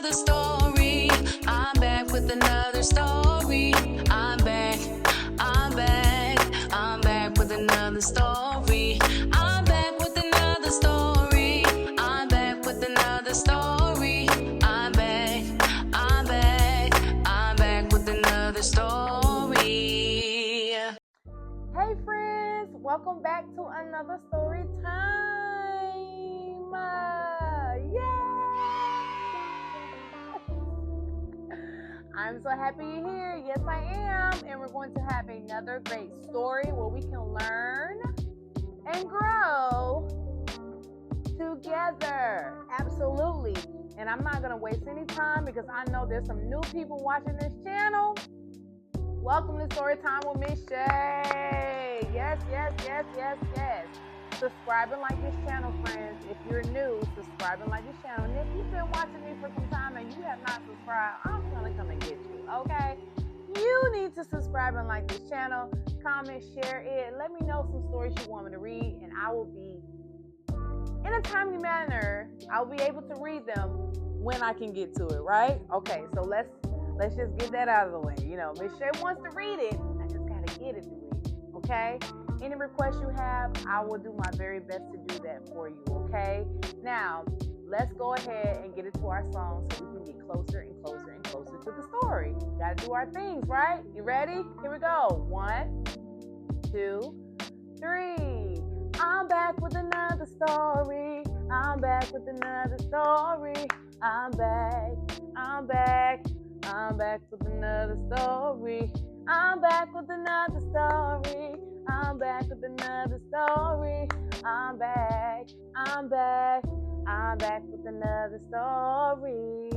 another story. I'm back with another story. I'm back with another story. I'm back with another story. I'm back with another story. I'm back with another story. Hey friends, welcome back to another story time. I'm so happy you're here. Yes, I am. And we're going to have another great story where we can learn and grow together. Absolutely. And I'm not going to waste any time because I know there's some new people watching this channel. Welcome to StoryTime with Miss Shay. Yes. Subscribe and like this channel, friends. If you're new, subscribe and like this channel. And if you've been watching me for some time and you have not subscribed, I'm going to come and get you, okay? You need to subscribe and like this channel. Comment, share it. Let me know some stories you want me to read, and I will be, in a timely manner, I'll be able to read them when I can get to it, right? Okay, so let's just get that out of the way. You know, Miss Shay wants to read it. I just got to get it to read it, okay? Any requests you have, I will do my very best to do that for you, okay? Now, let's go ahead and get into our song so we can get closer and closer and closer to the story. Got to do our things, right? You ready? Here we go. 1, 2, 3. I'm back with another story. I'm back with another story. I'm back with another story. I'm back with another story. I'm back with another story. I'm back with another story.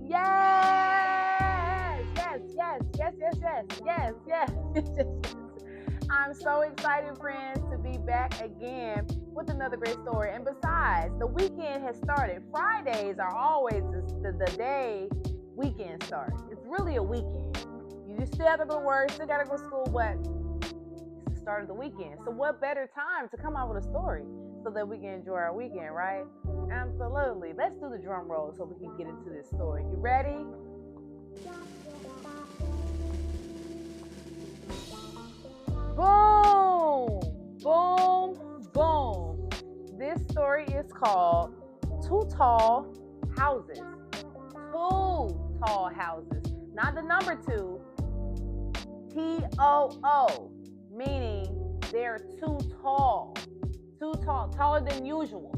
Yes. I'm so excited, friends, to be back again with another great story. And besides, the weekend has started. Fridays are always the day weekend starts. It's really a weekend. You still have to go to work, still got to go to school, but it's the start of the weekend. So what better time to come out with a story so that we can enjoy our weekend, right? Absolutely. Let's do the drum roll so we can get into this story. You ready? Boom! This story is called Two Tall Houses. Two tall houses. Not the number 2. T-O-O. Meaning they're too tall. Taller than usual.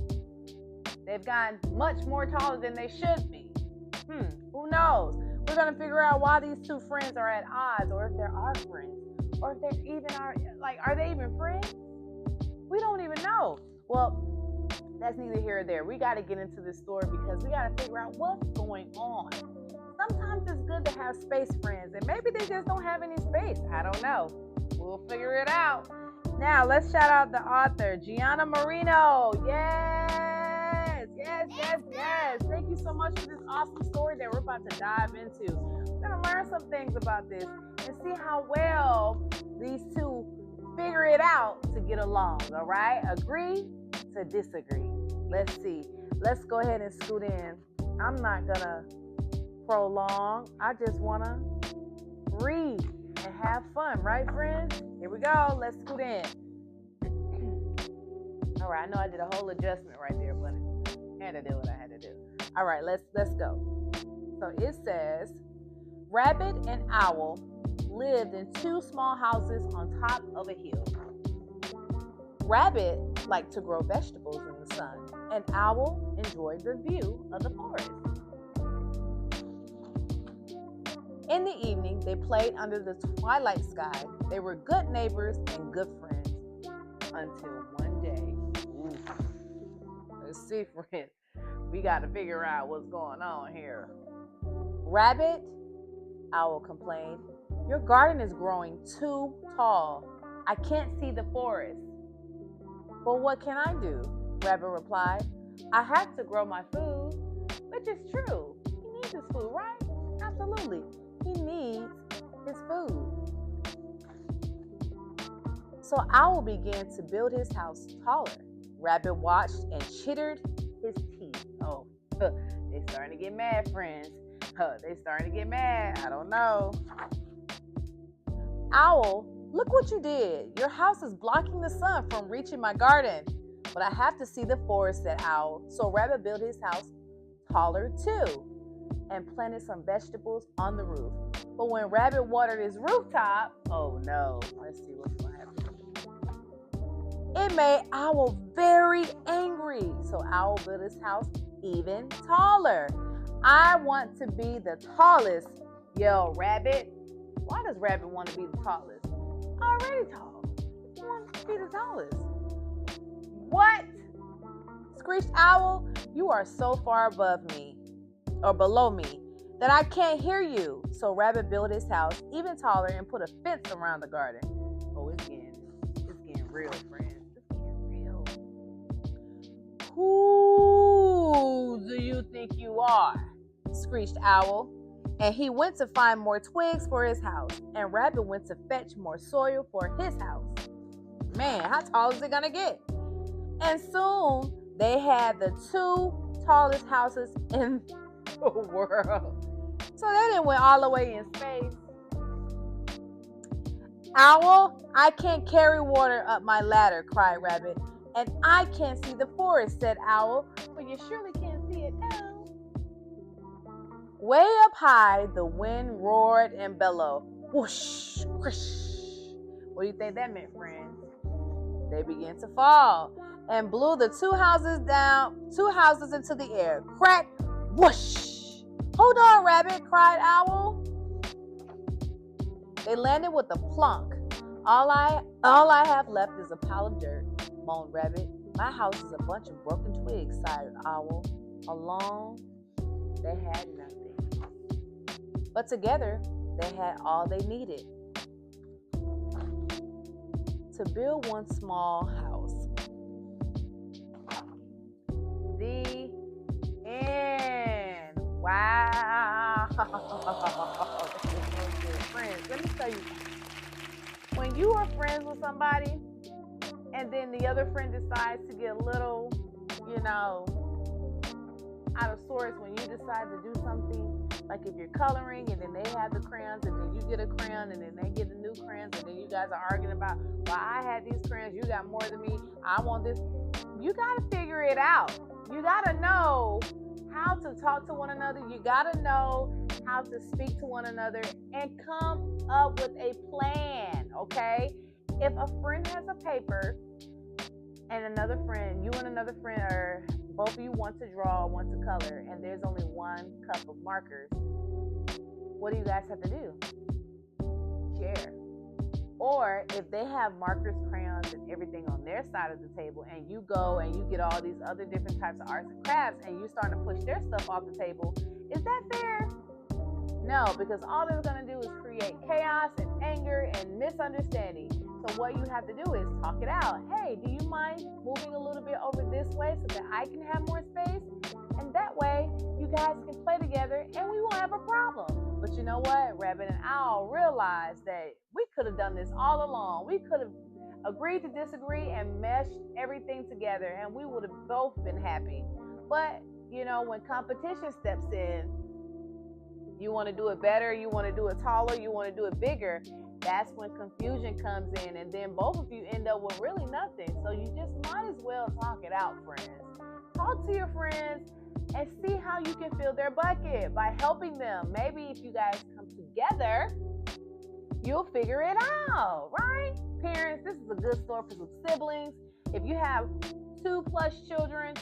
They've gotten much more taller than they should be. Who knows? We're going to figure out why these two friends are at odds, or if there are friends. Or if they even are they even friends? We don't even know. Well, that's neither here or there. We got to get into this story because we got to figure out what's going on. Sometimes it's good to have space friends, and maybe they just don't have any space. I don't know. We'll figure it out. Now, let's shout out the author, Gianna Marino. Yes. Thank you so much for this awesome story that we're about to dive into. We're going to learn some things about this and see how well these two figure it out to get along, all right? Agree to disagree. Let's see. Let's go ahead and scoot in. I'm not going to prolong. I just want to read and have fun, right, friends? Here we go. Let's scoot in. All right, I know I did a whole adjustment right there, but I had to do what I had to do. All right, let's go. So it says, Rabbit and Owl lived in 2 small houses on top of a hill. Rabbit liked to grow vegetables in the sun, and Owl enjoyed the view of the forest. In the evening, they played under the twilight sky. They were good neighbors and good friends until one day. Let's see, friends. We got to figure out what's going on here. Rabbit, Owl complained, your garden is growing too tall. I can't see the forest. But what can I do? Rabbit replied. I have to grow my food, which is true. He needs his food, right? Absolutely. He needs his food. So Owl began to build his house taller. Rabbit watched and chittered his teeth. Oh, They starting to get mad, friends. They starting to get mad. I don't know. Owl, look what you did. Your house is blocking the sun from reaching my garden. But I have to see the forest, said Owl. So Rabbit built his house taller too and planted some vegetables on the roof. But when Rabbit watered his rooftop, oh no, let's see what's going to happen. It made Owl very angry. So Owl built his house even taller. I want to be the tallest, yelled Rabbit. Why does Rabbit want to be the tallest? Already tall. He wants to be the tallest. What? Screeched Owl. You are so far above me, or below me, that I can't hear you. So Rabbit built his house even taller and put a fence around the garden. Oh, it's getting real, friends. It's getting real. Who do you think you are? Screeched Owl. And he went to find more twigs for his house. And Rabbit went to fetch more soil for his house. Man, how tall is it gonna get? And soon they had the two tallest houses in the world. So they didn't went all the way in space. Owl, I can't carry water up my ladder, cried Rabbit. And I can't see the forest, said Owl. But you surely can't see it now. Way up high, the wind roared and bellowed. Whoosh, krish. What do you think that meant, friends? They began to fall and blew the two houses into the air. Crack, whoosh. Hold on, Rabbit, cried Owl. They landed with a plunk. All I have left is a pile of dirt, moaned Rabbit. My house is a bunch of broken twigs, sighed Owl. Alone, they had nothing. But together, they had all they needed to build one small house. The end. Wow. Friends, let me tell you something. When you are friends with somebody and then the other friend decides to get a little, out of sorts when you decide to do something, like if you're coloring and then they have the crayons and then you get a crayon and then they get the new crayons and then you guys are arguing about, well, I had these crayons, you got more than me, I want this. You got to figure it out. You got to know how to talk to one another. You got to know how to speak to one another and come up with a plan, okay? If a friend has a paper and another friend, you and another friend are, both of you want to draw, want to color, and there's only one cup of markers, what do you guys have to do? Share. Or if they have markers, crayons, and everything on their side of the table, and you go and you get all these other different types of arts and crafts, and you start to push their stuff off the table, is that fair? No, because all they're going to do is create chaos and anger and misunderstanding. So what you have to do is talk it out. Hey, do you mind moving a little bit over this way so that I can have more space? And that way, you guys can play together and we won't have a problem. But you know what? Rabbit and Owl realized that we could have done this all along. We could have agreed to disagree and meshed everything together and we would have both been happy. But, when competition steps in, you want to do it better, you want to do it taller, you want to do it bigger, that's when confusion comes in, and then both of you end up with really nothing. So you just might as well talk it out, friends. Talk to your friends and see how you can fill their bucket by helping them. Maybe if you guys come together, you'll figure it out, right? Parents, this is a good story for some siblings. If you have 2+ children,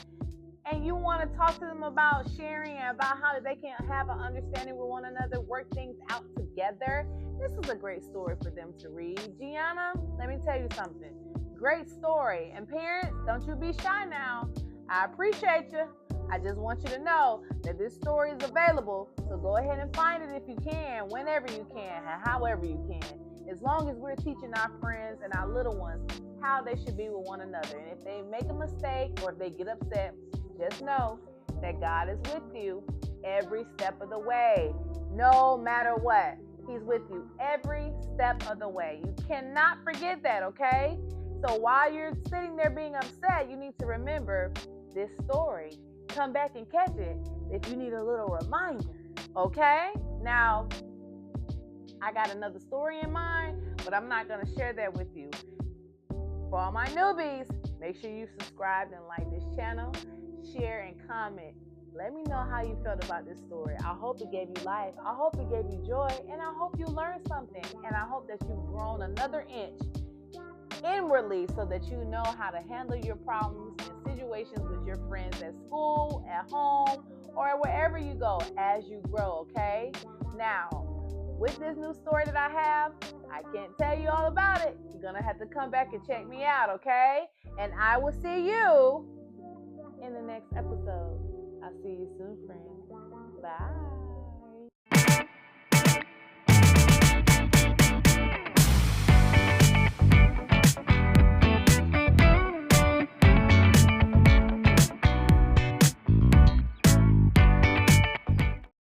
and you want to talk to them about sharing and about how they can have an understanding with one another, work things out together, this is a great story for them to read. Gianna, let me tell you something. Great story. And parents, don't you be shy now. I appreciate you. I just want you to know that this story is available. So go ahead and find it if you can, whenever you can, and however you can. As long as we're teaching our friends and our little ones how they should be with one another. And if they make a mistake or if they get upset, just know that God is with you every step of the way, no matter what. He's with you every step of the way. You cannot forget that, okay? So while you're sitting there being upset, you need to remember this story. come back and catch it if you need a little reminder. Okay? Now, I got another story in mind, but I'm not going to share that with you. For all my newbies, make sure you subscribe and like this channel, share and comment. Let me know how you felt about this story. I hope it gave you life. I hope it gave you joy. And I hope you learned something. And I hope that you've grown another inch inwardly so that you know how to handle your problems and situations with your friends at school, at home, or wherever you go as you grow, okay? Now, with this new story that I have, I can't tell you all about it. You're going to have to come back and check me out, okay? And I will see you in the next episode. I'll see you soon, friends. Bye.